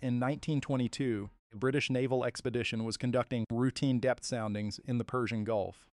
In 1922, a British naval expedition was conducting routine depth soundings in the Persian Gulf,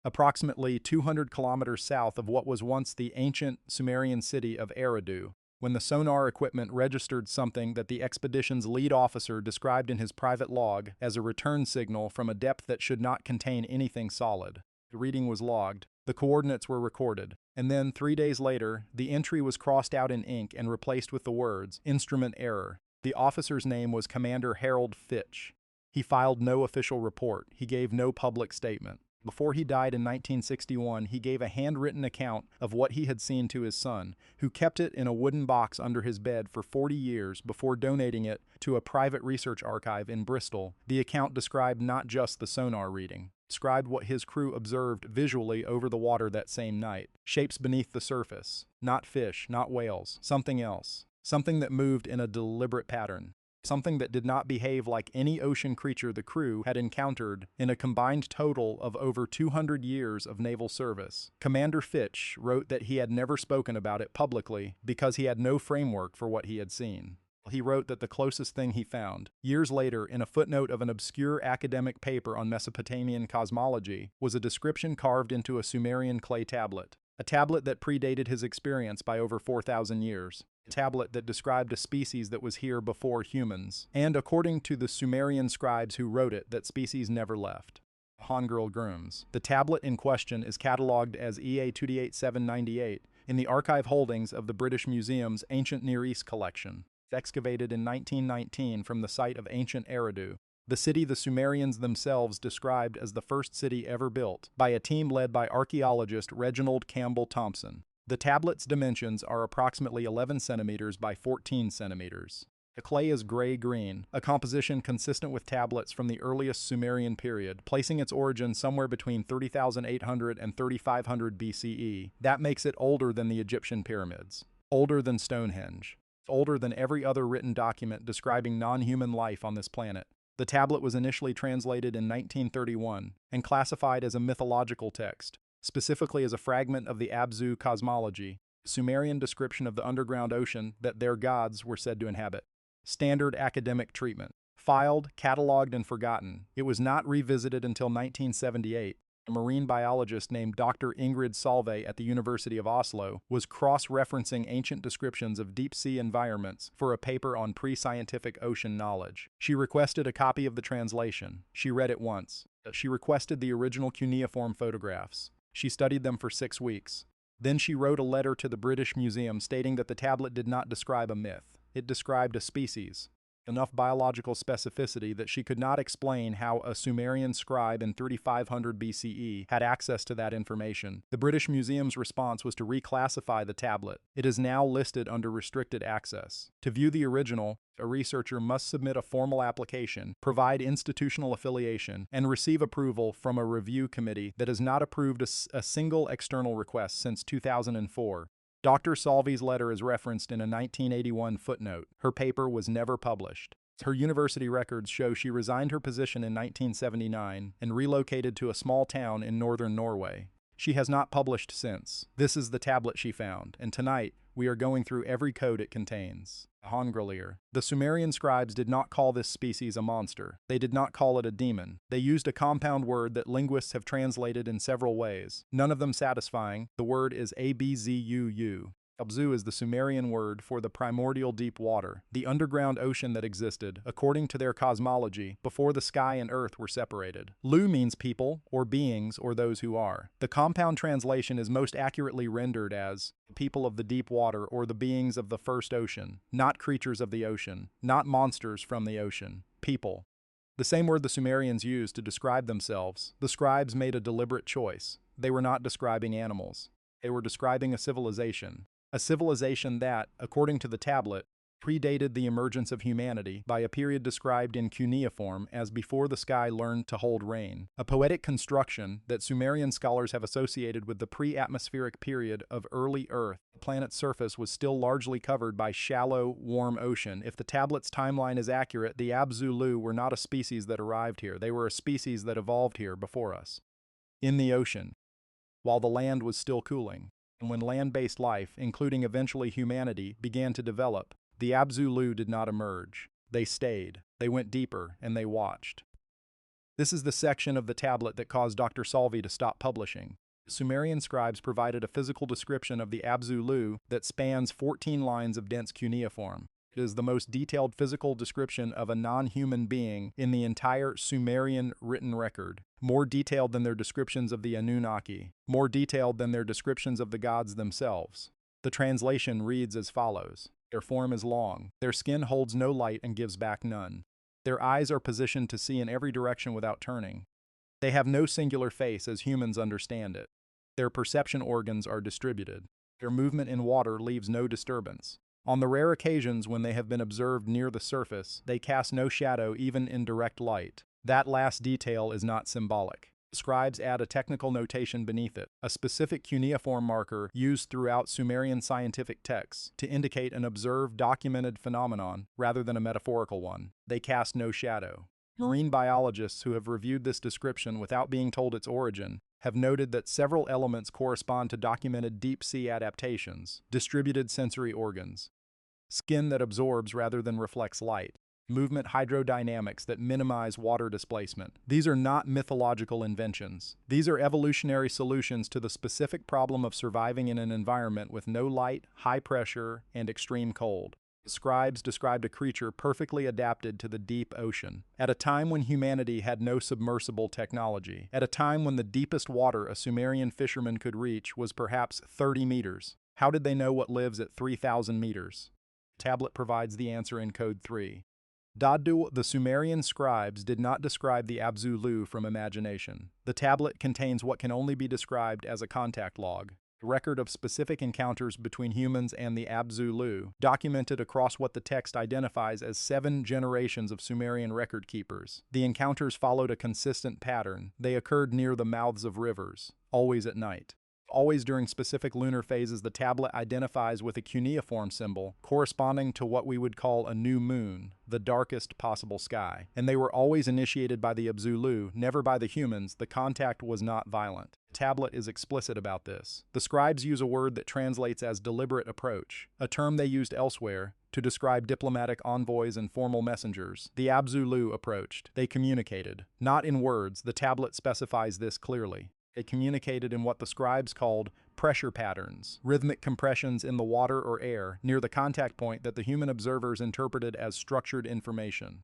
approximately 200 kilometers south of what was once the ancient Sumerian city of Eridu, when the sonar equipment registered something that the expedition's lead officer described in his private log as a return signal from a depth that should not contain anything solid. The reading was logged, the coordinates were recorded, and then 3 days later, the entry was crossed out in ink and replaced with the words, "Instrument error." The officer's name was Commander Harold Fitch. He filed no official report. He gave no public statement. Before he died in 1961, he gave a handwritten account of what he had seen to his son, who kept it in a wooden box under his bed for 40 years before donating it to a private research archive in Bristol. The account described not just the sonar reading, described what his crew observed visually over the water that same night. Shapes beneath the surface. Not fish, not whales, something else. Something that moved in a deliberate pattern. Something that did not behave like any ocean creature the crew had encountered in a combined total of over 200 years of naval service. Commander Fitch wrote that he had never spoken about it publicly because he had no framework for what he had seen. He wrote that the closest thing he found, years later in a footnote of an obscure academic paper on Mesopotamian cosmology, was a description carved into a Sumerian clay tablet. A tablet that predated his experience by over 4,000 years. A tablet that described a species that was here before humans. And according to the Sumerian scribes who wrote it, that species never left. Hongirl Grooms. The tablet in question is catalogued as EA 228798 in the archive holdings of the British Museum's Ancient Near East collection. It's excavated in 1919 from the site of ancient Eridu, the city the Sumerians themselves described as the first city ever built, by a team led by archaeologist Reginald Campbell Thompson. The tablet's dimensions are approximately 11 centimeters by 14 centimeters. The clay is gray-green, a composition consistent with tablets from the earliest Sumerian period, placing its origin somewhere between 30,800 and 3,500 BCE. That makes it older than the Egyptian pyramids, older than Stonehenge, older than every other written document describing non-human life on this planet. The tablet was initially translated in 1931 and classified as a mythological text, specifically as a fragment of the Abzu cosmology, Sumerian description of the underground ocean that their gods were said to inhabit. Standard academic treatment. Filed, catalogued, and forgotten. It was not revisited until 1978. A marine biologist named Dr. Ingrid Solveig at the University of Oslo was cross-referencing ancient descriptions of deep-sea environments for a paper on pre-scientific ocean knowledge. She requested a copy of the translation. She read it once. She requested the original cuneiform photographs. She studied them for 6 weeks. Then she wrote a letter to the British Museum stating that the tablet did not describe a myth. It described a species. Enough biological specificity that she could not explain how a Sumerian scribe in 3500 BCE had access to that information. The British Museum's response was to reclassify the tablet. It is now listed under restricted access. To view the original, a researcher must submit a formal application, provide institutional affiliation, and receive approval from a review committee that has not approved a single external request since 2004. Dr. Solveig's letter is referenced in a 1981 footnote. Her paper was never published. Her university records show she resigned her position in 1979 and relocated to a small town in northern Norway. She has not published since. This is the tablet she found, and tonight we are going through every code it contains. Hongirlir. The Sumerian scribes did not call this species a monster. They did not call it a demon. They used a compound word that linguists have translated in several ways, none of them satisfying. The word is Abzuu. Abzu is the Sumerian word for the primordial deep water, the underground ocean that existed, according to their cosmology, before the sky and earth were separated. Lu means people, or beings, or those who are. The compound translation is most accurately rendered as people of the deep water or the beings of the first ocean, not creatures of the ocean, not monsters from the ocean, people. The same word the Sumerians used to describe themselves. The scribes made a deliberate choice. They were not describing animals. They were describing a civilization. A civilization that, according to the tablet, predated the emergence of humanity by a period described in cuneiform as before the sky learned to hold rain, a poetic construction that Sumerian scholars have associated with the pre-atmospheric period of early Earth. The planet's surface was still largely covered by shallow, warm ocean. If the tablet's timeline is accurate, the Abzulu were not a species that arrived here. They were a species that evolved here before us. In the ocean, while the land was still cooling. And when land-based life, including eventually humanity, began to develop, the Abzulu did not emerge. They stayed. They went deeper, and they watched. This is the section of the tablet that caused Dr. Salvi to stop publishing. Sumerian scribes provided a physical description of the Abzu-Lu that spans 14 lines of dense cuneiform. It is the most detailed physical description of a non-human being in the entire Sumerian written record, more detailed than their descriptions of the Anunnaki, more detailed than their descriptions of the gods themselves. The translation reads as follows. Their form is long. Their skin holds no light and gives back none. Their eyes are positioned to see in every direction without turning. They have no singular face as humans understand it. Their perception organs are distributed. Their movement in water leaves no disturbance. On the rare occasions when they have been observed near the surface, they cast no shadow even in direct light. That last detail is not symbolic. Scribes add a technical notation beneath it, a specific cuneiform marker used throughout Sumerian scientific texts to indicate an observed, documented phenomenon rather than a metaphorical one. They cast no shadow. Marine biologists who have reviewed this description without being told its origin have noted that several elements correspond to documented deep-sea adaptations, distributed sensory organs, skin that absorbs rather than reflects light, movement hydrodynamics that minimize water displacement. These are not mythological inventions. These are evolutionary solutions to the specific problem of surviving in an environment with no light, high pressure, and extreme cold. Scribes described a creature perfectly adapted to the deep ocean, at a time when humanity had no submersible technology, at a time when the deepest water a Sumerian fisherman could reach was perhaps 30 meters. How did they know what lives at 3,000 meters? The tablet provides the answer in Code 3. Daddu, the Sumerian scribes, did not describe the Abzu-Lu from imagination. The tablet contains what can only be described as a contact log, a record of specific encounters between humans and the Abzu-Lu, documented across what the text identifies as 7 generations of Sumerian record keepers. The encounters followed a consistent pattern. They occurred near the mouths of rivers, always at night. Always during specific lunar phases, the tablet identifies with a cuneiform symbol corresponding to what we would call a new moon, the darkest possible sky. And they were always initiated by the Abzu-Lu, never by the humans. The contact was not violent. The tablet is explicit about this. The scribes use a word that translates as deliberate approach, a term they used elsewhere to describe diplomatic envoys and formal messengers. The Abzu-Lu approached. They communicated. Not in words, the tablet specifies this clearly. They communicated in what the scribes called pressure patterns, rhythmic compressions in the water or air near the contact point that the human observers interpreted as structured information.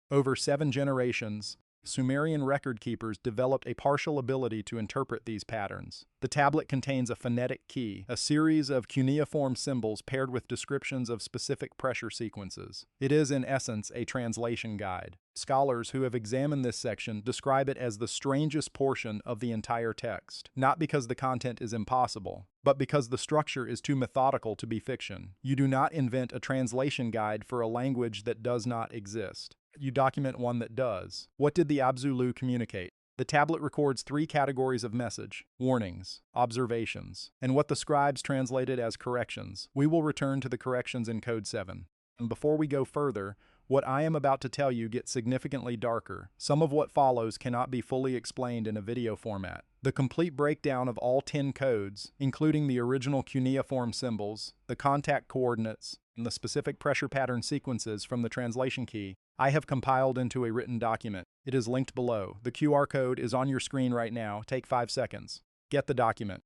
Over 7 generations, Sumerian record keepers developed a partial ability to interpret these patterns. The tablet contains a phonetic key, a series of cuneiform symbols paired with descriptions of specific pressure sequences. It is, in essence, a translation guide. Scholars who have examined this section describe it as the strangest portion of the entire text, not because the content is impossible, but because the structure is too methodical to be fiction. You do not invent a translation guide for a language that does not exist. You document one that does. What did the Abzu-Lu communicate? The tablet records 3 categories of message: warnings, observations, and what the scribes translated as corrections. We will return to the corrections in Code 7. And before we go further, what I am about to tell you gets significantly darker. Some of what follows cannot be fully explained in a video format. The complete breakdown of all 10 codes, including the original cuneiform symbols, the contact coordinates, and the specific pressure pattern sequences from the translation key, I have compiled into a written document. It is linked below. The QR code is on your screen right now. Take 5 seconds. Get the document.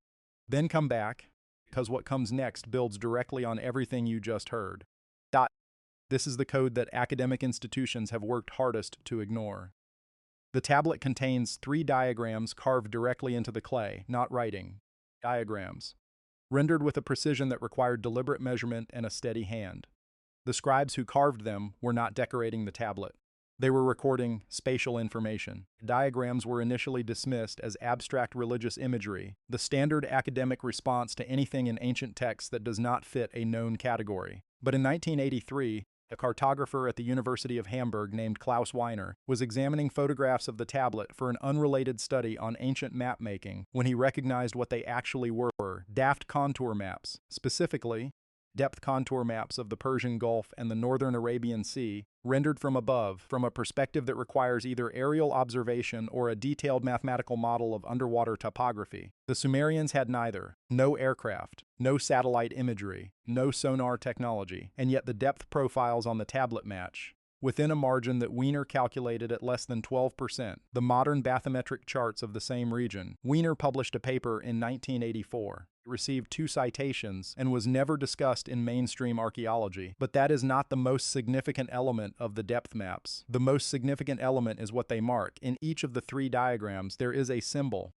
Then come back, because what comes next builds directly on everything you just heard. This is the code that academic institutions have worked hardest to ignore. The tablet contains 3 diagrams carved directly into the clay, not writing. Diagrams, rendered with a precision that required deliberate measurement and a steady hand. The scribes who carved them were not decorating the tablet. They were recording spatial information. Diagrams were initially dismissed as abstract religious imagery, the standard academic response to anything in ancient texts that does not fit a known category. But in 1983, a cartographer at the University of Hamburg named Klaus Weiner was examining photographs of the tablet for an unrelated study on ancient map making when he recognized what they actually were: daft contour maps, specifically depth contour maps of the Persian Gulf and the northern Arabian Sea, rendered from above, from a perspective that requires either aerial observation or a detailed mathematical model of underwater topography. The Sumerians had neither. No aircraft, no satellite imagery, no sonar technology, and yet the depth profiles on the tablet match. within a margin that Wiener calculated at less than 12%, the modern bathymetric charts of the same region. Wiener published a paper in 1984. It received 2 citations and was never discussed in mainstream archaeology, but that is not the most significant element of the depth maps. The most significant element is what they mark. In each of the 3 diagrams, there is a symbol.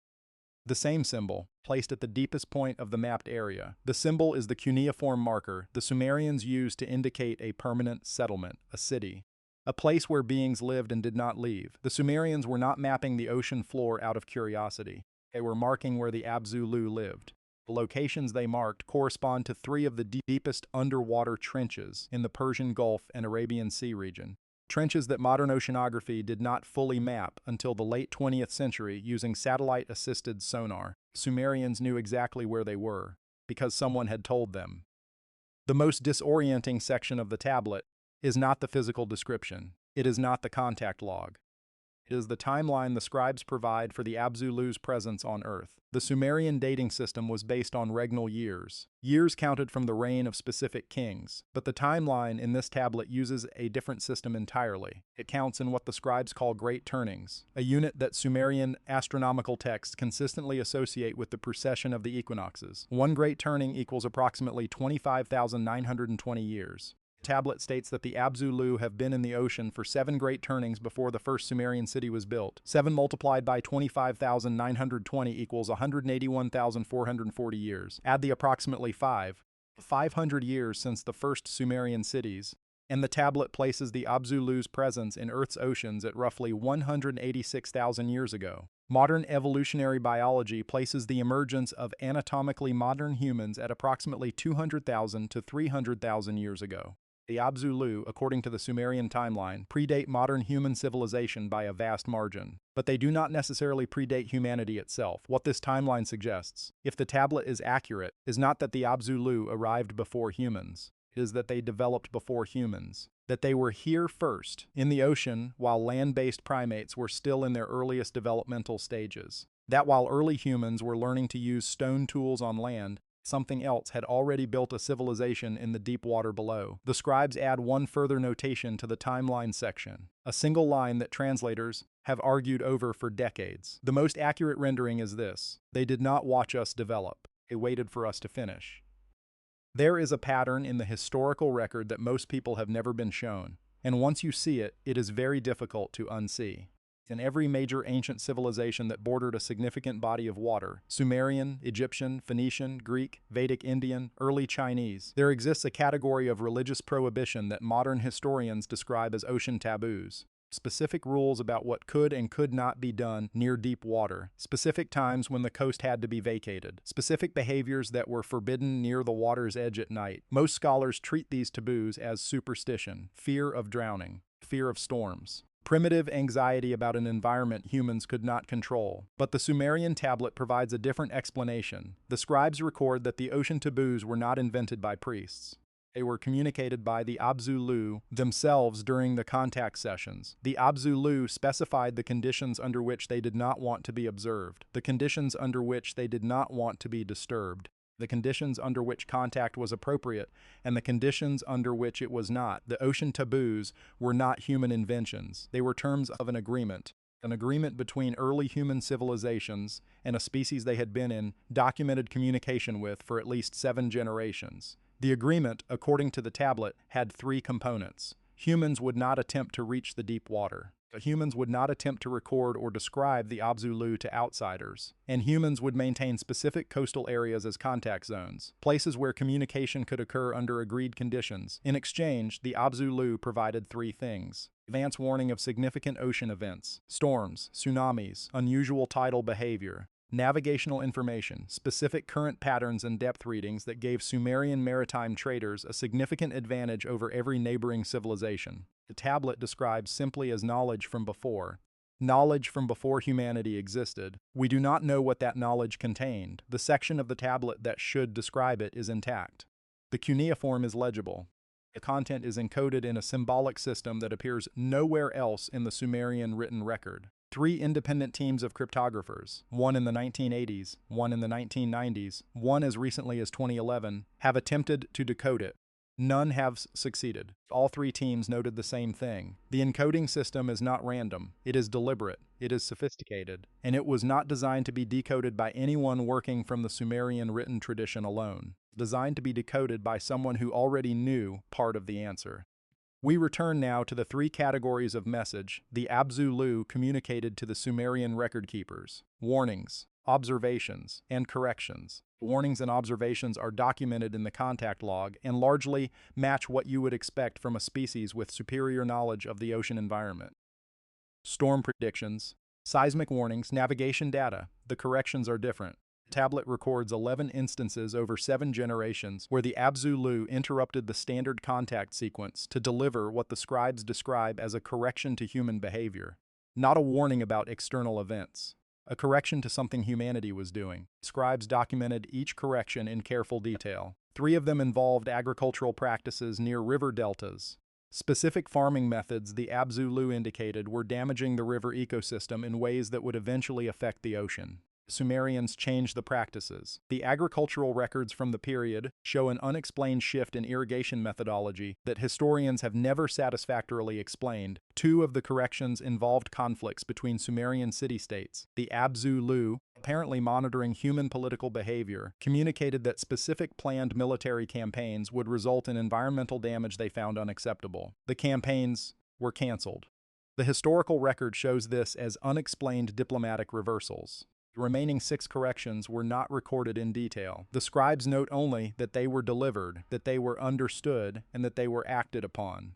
The same symbol, placed at the deepest point of the mapped area. The symbol is the cuneiform marker the Sumerians used to indicate a permanent settlement, a city, a place where beings lived and did not leave. The Sumerians were not mapping the ocean floor out of curiosity. They were marking where the Abzu-Lu lived. The locations they marked correspond to 3 of the deepest underwater trenches in the Persian Gulf and Arabian Sea region. Trenches that modern oceanography did not fully map until the late 20th century using satellite-assisted sonar. Sumerians knew exactly where they were, because someone had told them. The most disorienting section of the tablet is not the physical description. It is not the contact log. It is the timeline the scribes provide for the Abzu-Lu's presence on Earth. The Sumerian dating system was based on regnal years, years counted from the reign of specific kings, but the timeline in this tablet uses a different system entirely. It counts in what the scribes call great turnings, a unit that Sumerian astronomical texts consistently associate with the precession of the equinoxes. One great turning equals approximately 25,920 years. The tablet states that the Abzu-Lu have been in the ocean for 7 great turnings before the first Sumerian city was built. 7 multiplied by 25,920 equals 181,440 years. Add the approximately 500 years since the first Sumerian cities, and the tablet places the Abzu-Lu's presence in Earth's oceans at roughly 186,000 years ago. Modern evolutionary biology places the emergence of anatomically modern humans at approximately 200,000 to 300,000 years ago. The Abzu-Lu, according to the Sumerian timeline, predate modern human civilization by a vast margin. But they do not necessarily predate humanity itself. What this timeline suggests, if the tablet is accurate, is not that the Abzu-Lu arrived before humans. It is that they developed before humans. That they were here first, in the ocean, while land-based primates were still in their earliest developmental stages. That while early humans were learning to use stone tools on land, something else had already built a civilization in the deep water below. The scribes add one further notation to the timeline section, a single line that translators have argued over for decades. The most accurate rendering is this: they did not watch us develop, they waited for us to finish. There is a pattern in the historical record that most people have never been shown, and once you see it, it is very difficult to unsee. In every major ancient civilization that bordered a significant body of water, Sumerian, Egyptian, Phoenician, Greek, Vedic Indian, early Chinese, there exists a category of religious prohibition that modern historians describe as ocean taboos. Specific rules about what could and could not be done near deep water, specific times when the coast had to be vacated, specific behaviors that were forbidden near the water's edge at night. Most scholars treat these taboos as superstition, fear of drowning, fear of storms, primitive anxiety about an environment humans could not control. But the Sumerian tablet provides a different explanation. The scribes record that the ocean taboos were not invented by priests. They were communicated by the Abzu-Lu themselves during the contact sessions. The Abzu-Lu specified the conditions under which they did not want to be observed, the conditions under which they did not want to be disturbed, the conditions under which contact was appropriate, and the conditions under which it was not. The ocean taboos were not human inventions. They were terms of an agreement between early human civilizations and a species they had been in documented communication with for at least 7 generations. The agreement, according to the tablet, had 3 components. Humans would not attempt to reach the deep water. Humans would not attempt to record or describe the Abzu-Lu to outsiders. And humans would maintain specific coastal areas as contact zones, places where communication could occur under agreed conditions. In exchange, the Abzu-Lu provided 3 things: advance warning of significant ocean events, storms, tsunamis, unusual tidal behavior, navigational information, specific current patterns and depth readings that gave Sumerian maritime traders a significant advantage over every neighboring civilization. The tablet describes simply as knowledge from before humanity existed. We do not know what that knowledge contained. The section of the tablet that should describe it is intact. The cuneiform is legible. The content is encoded in a symbolic system that appears nowhere else in the Sumerian written record. 3 independent teams of cryptographers, one in the 1980s, one in the 1990s, one as recently as 2011, have attempted to decode it. None have succeeded. All three teams noted the same thing. The encoding system is not random. It is deliberate. It is sophisticated. And it was not designed to be decoded by anyone working from the Sumerian written tradition alone. Designed to be decoded by someone who already knew part of the answer. We return now to the three categories of message the Abzu-Lu communicated to the Sumerian record keepers: warnings, observations, and corrections. Warnings and observations are documented in the contact log and largely match what you would expect from a species with superior knowledge of the ocean environment. Storm predictions, seismic warnings, navigation data. The corrections are different. The tablet records 11 instances over 7 generations where the Abzu-Lu interrupted the standard contact sequence to deliver what the scribes describe as a correction to human behavior. Not a warning about external events. A correction to something humanity was doing. Scribes documented each correction in careful detail. 3 of them involved agricultural practices near river deltas. Specific farming methods the Abzu-Lu indicated were damaging the river ecosystem in ways that would eventually affect the ocean. Sumerians changed the practices. The agricultural records from the period show an unexplained shift in irrigation methodology that historians have never satisfactorily explained. 2 of the corrections involved conflicts between Sumerian city-states. The Abzu-Lu, apparently monitoring human political behavior, communicated that specific planned military campaigns would result in environmental damage they found unacceptable. The campaigns were canceled. The historical record shows this as unexplained diplomatic reversals. The remaining 6 corrections were not recorded in detail. The scribes note only that they were delivered, that they were understood, and that they were acted upon.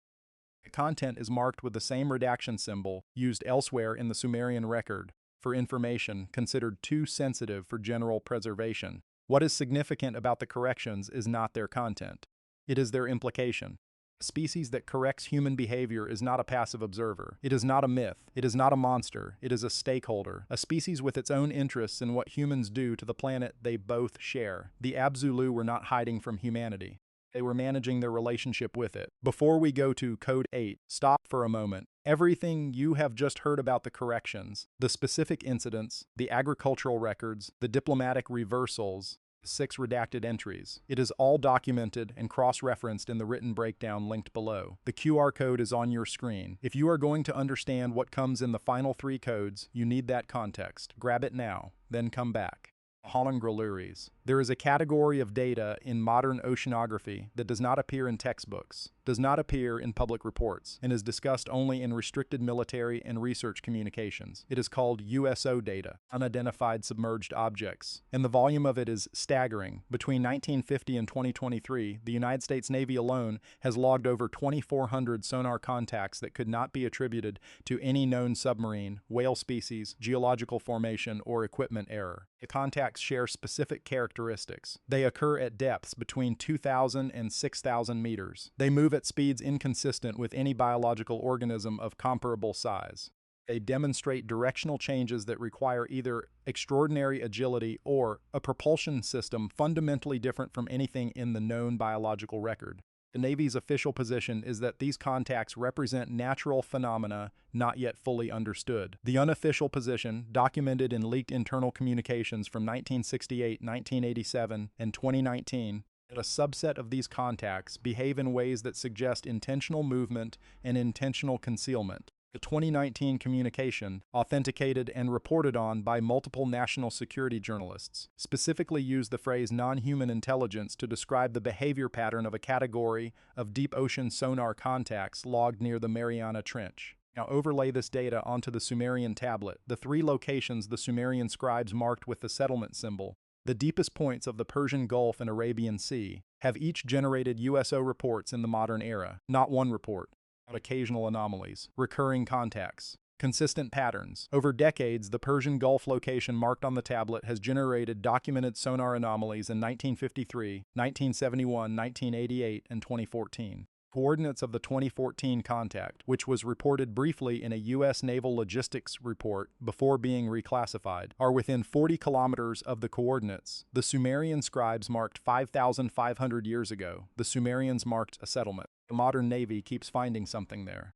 The content is marked with the same redaction symbol used elsewhere in the Sumerian record for information considered too sensitive for general preservation. What is significant about the corrections is not their content. It is their implication. A species that corrects human behavior is not a passive observer. It is not a myth. It is not a monster. It is a stakeholder. A species with its own interests in what humans do to the planet they both share. The Abzu-Lu were not hiding from humanity. They were managing their relationship with it. Before we go to Code 8, stop for a moment. Everything you have just heard about the corrections, the specific incidents, the agricultural records, the diplomatic reversals, 6 redacted entries. It is all documented and cross-referenced in the written breakdown linked below. The QR code is on your screen. If you are going to understand what comes in the final 3 codes, you need that context. Grab it now, then come back. Holongroluries. There is a category of data in modern oceanography that does not appear in textbooks, does not appear in public reports, and is discussed only in restricted military and research communications. It is called USO data, unidentified submerged objects, and the volume of it is staggering. Between 1950 and 2023, the United States Navy alone has logged over 2,400 sonar contacts that could not be attributed to any known submarine, whale species, geological formation, or equipment error. The contacts share specific characteristics. They occur at depths between 2,000 and 6,000 meters. They move at speeds inconsistent with any biological organism of comparable size. They demonstrate directional changes that require either extraordinary agility or a propulsion system fundamentally different from anything in the known biological record. The Navy's official position is that these contacts represent natural phenomena not yet fully understood. The unofficial position, documented in leaked internal communications from 1968, 1987, and 2019, that a subset of these contacts behave in ways that suggest intentional movement and intentional concealment. The 2019 communication, authenticated and reported on by multiple national security journalists, specifically used the phrase non-human intelligence to describe the behavior pattern of a category of deep ocean sonar contacts logged near the Mariana Trench. Now overlay this data onto the Sumerian tablet, the 3 locations the Sumerian scribes marked with the settlement symbol, the deepest points of the Persian Gulf and Arabian Sea, have each generated USO reports in the modern era. Not one report. Occasional anomalies, recurring contacts, consistent patterns. Over decades, the Persian Gulf location marked on the tablet has generated documented sonar anomalies in 1953, 1971, 1988, and 2014. Coordinates of the 2014 contact, which was reported briefly in a U.S. Naval Logistics report before being reclassified, are within 40 kilometers of the coordinates. The Sumerian scribes marked 5,500 years ago. The Sumerians marked a settlement. The modern Navy keeps finding something there.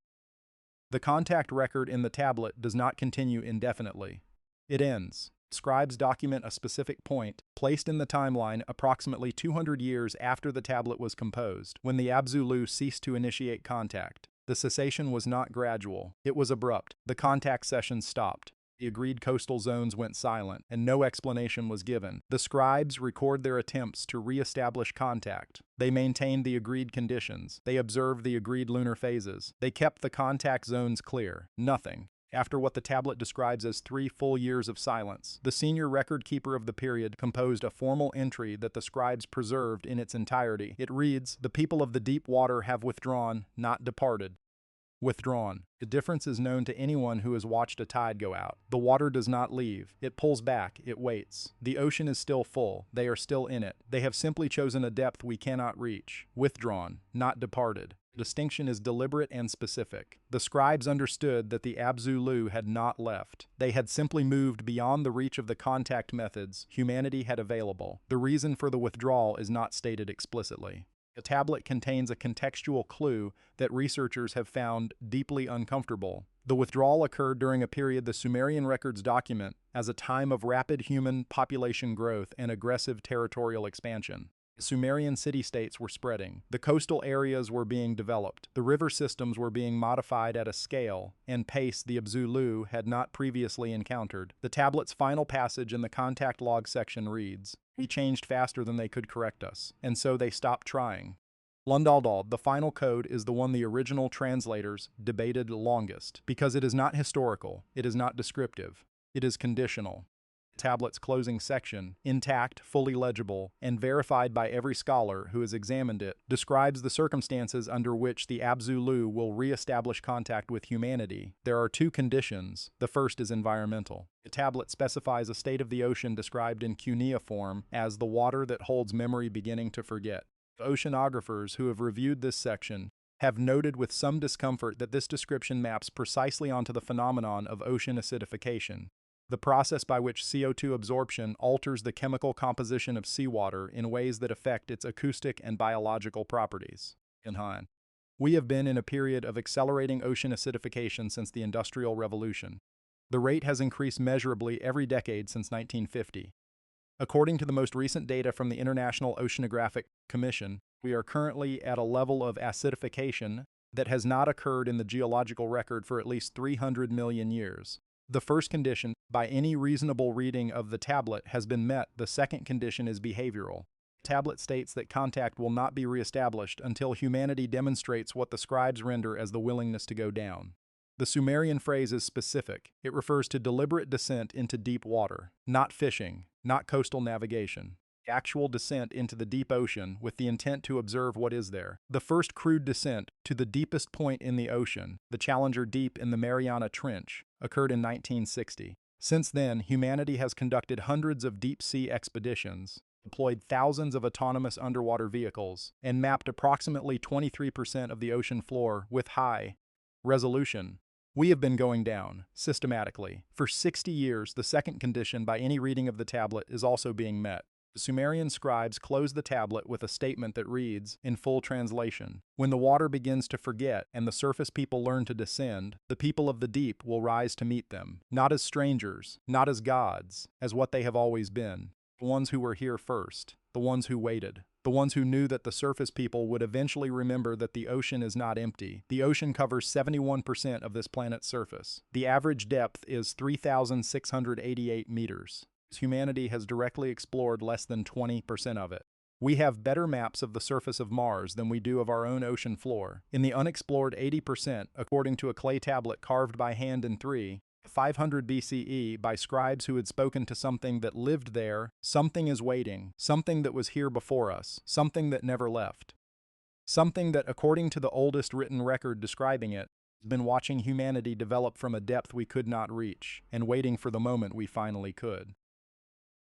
The contact record in the tablet does not continue indefinitely. It ends. Scribes document a specific point, placed in the timeline approximately 200 years after the tablet was composed, when the Abzulu ceased to initiate contact. The cessation was not gradual, it was abrupt. The contact session stopped. The agreed coastal zones went silent, and no explanation was given. The scribes record their attempts to re-establish contact. They maintained the agreed conditions. They observed the agreed lunar phases. They kept the contact zones clear. Nothing. After what the tablet describes as 3 full years of silence, the senior record keeper of the period composed a formal entry that the scribes preserved in its entirety. It reads, "The people of the deep water have withdrawn, not departed." Withdrawn. The difference is known to anyone who has watched a tide go out. The water does not leave. It pulls back. It waits. The ocean is still full. They are still in it. They have simply chosen a depth we cannot reach. Withdrawn, not departed. The distinction is deliberate and specific. The scribes understood that the Abzulu had not left. They had simply moved beyond the reach of the contact methods humanity had available. The reason for the withdrawal is not stated explicitly. The tablet contains a contextual clue that researchers have found deeply uncomfortable. The withdrawal occurred during a period the Sumerian records document as a time of rapid human population growth and aggressive territorial expansion. Sumerian city-states were spreading. The coastal areas were being developed. The river systems were being modified at a scale and pace the Abzulu had not previously encountered. The tablet's final passage in the contact log section reads, "We changed faster than they could correct us, and so they stopped trying." Lundaldal, the final code, is the one the original translators debated longest, because it is not historical, it is not descriptive, it is conditional. Tablet's closing section, intact, fully legible, and verified by every scholar who has examined it, describes the circumstances under which the Abzulu will re-establish contact with humanity. There are 2 conditions. The first is environmental. The tablet specifies a state of the ocean described in cuneiform as the water that holds memory beginning to forget. Oceanographers who have reviewed this section have noted with some discomfort that this description maps precisely onto the phenomenon of ocean acidification, the process by which CO2 absorption alters the chemical composition of seawater in ways that affect its acoustic and biological properties. We have been in a period of accelerating ocean acidification since the Industrial Revolution. The rate has increased measurably every decade since 1950. According to the most recent data from the International Oceanographic Commission, we are currently at a level of acidification that has not occurred in the geological record for at least 300 million years. The first condition, by any reasonable reading of the tablet, has been met. The second condition is behavioral. The tablet states that contact will not be reestablished until humanity demonstrates what the scribes render as the willingness to go down. The Sumerian phrase is specific. It refers to deliberate descent into deep water, not fishing, not coastal navigation. Actual descent into the deep ocean with the intent to observe what is there. The first crude descent to the deepest point in the ocean, the Challenger Deep in the Mariana Trench, occurred in 1960. Since then, humanity has conducted hundreds of deep-sea expeditions, deployed thousands of autonomous underwater vehicles, and mapped approximately 23% of the ocean floor with high resolution. We have been going down, systematically. For 60 years, the second condition by any reading of the tablet is also being met. The Sumerian scribes close the tablet with a statement that reads, in full translation, "When the water begins to forget and the surface people learn to descend, the people of the deep will rise to meet them, not as strangers, not as gods, as what they have always been, the ones who were here first, the ones who waited, the ones who knew that the surface people would eventually remember that the ocean is not empty. The ocean covers 71% of this planet's surface. The average depth is 3,688 meters. Humanity has directly explored less than 20% of it. We have better maps of the surface of Mars than we do of our own ocean floor. In the unexplored 80%, according to a clay tablet carved by hand in 500 BCE by scribes who had spoken to something that lived there, something is waiting, something that was here before us, something that never left. Something that, according to the oldest written record describing it, has been watching humanity develop from a depth we could not reach, and waiting for the moment we finally could.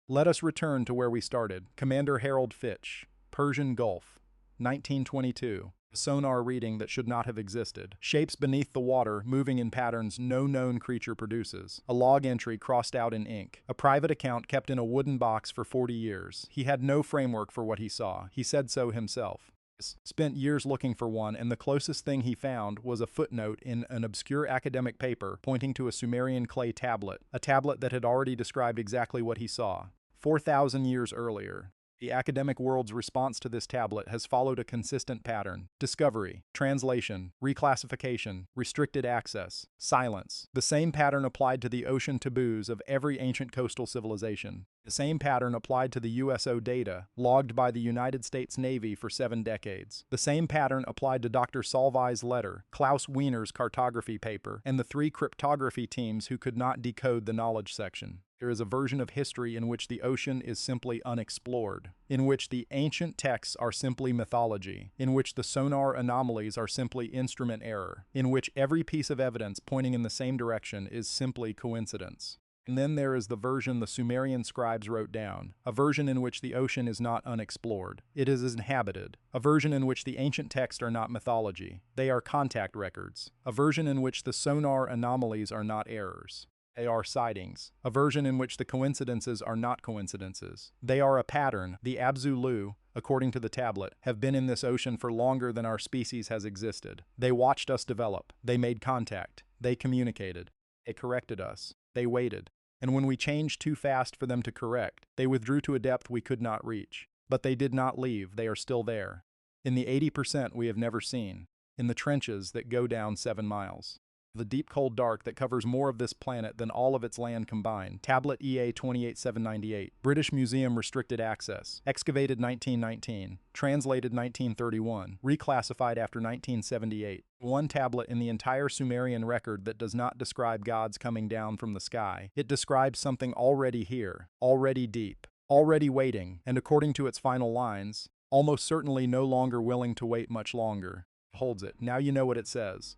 Let us return to where we started. Commander Harold Fitch, Persian Gulf, 1922. A sonar reading that should not have existed. Shapes beneath the water, moving in patterns no known creature produces. A log entry crossed out in ink. A private account kept in a wooden box for 40 years. He had no framework for what he saw. He said so himself. Spent years looking for one, and the closest thing he found was a footnote in an obscure academic paper pointing to a Sumerian clay tablet, a tablet that had already described exactly what he saw 4,000 years earlier. The academic world's response to this tablet has followed a consistent pattern: discovery, translation, reclassification, restricted access, silence. The same pattern applied to the ocean taboos of every ancient coastal civilization. The same pattern applied to the USO data logged by the United States Navy for 7 decades. The same pattern applied to Dr. Solvay's letter, Klaus Wiener's cartography paper, and the 3 cryptography teams who could not decode the knowledge section. There is a version of history in which the ocean is simply unexplored, in which the ancient texts are simply mythology, in which the sonar anomalies are simply instrument error, in which every piece of evidence pointing in the same direction is simply coincidence. And then there is the version the Sumerian scribes wrote down, a version in which the ocean is not unexplored. It is inhabited. A version in which the ancient texts are not mythology. They are contact records. A version in which the sonar anomalies are not errors. They are sightings. A version in which the coincidences are not coincidences. They are a pattern. The Abzulu, according to the tablet, have been in this ocean for longer than our species has existed. They watched us develop. They made contact. They communicated. They corrected us. They waited. And when we changed too fast for them to correct, they withdrew to a depth we could not reach. But they did not leave. They are still there. In the 80% we have never seen. In the trenches that go down 7 miles. The deep cold dark that covers more of this planet than all of its land combined. Tablet EA 28798. British Museum restricted access. Excavated 1919. Translated 1931. Reclassified after 1978. One tablet in the entire Sumerian record that does not describe gods coming down from the sky. It describes something already here, already deep, already waiting, and according to its final lines, almost certainly no longer willing to wait much longer. Holds it. Now you know what it says.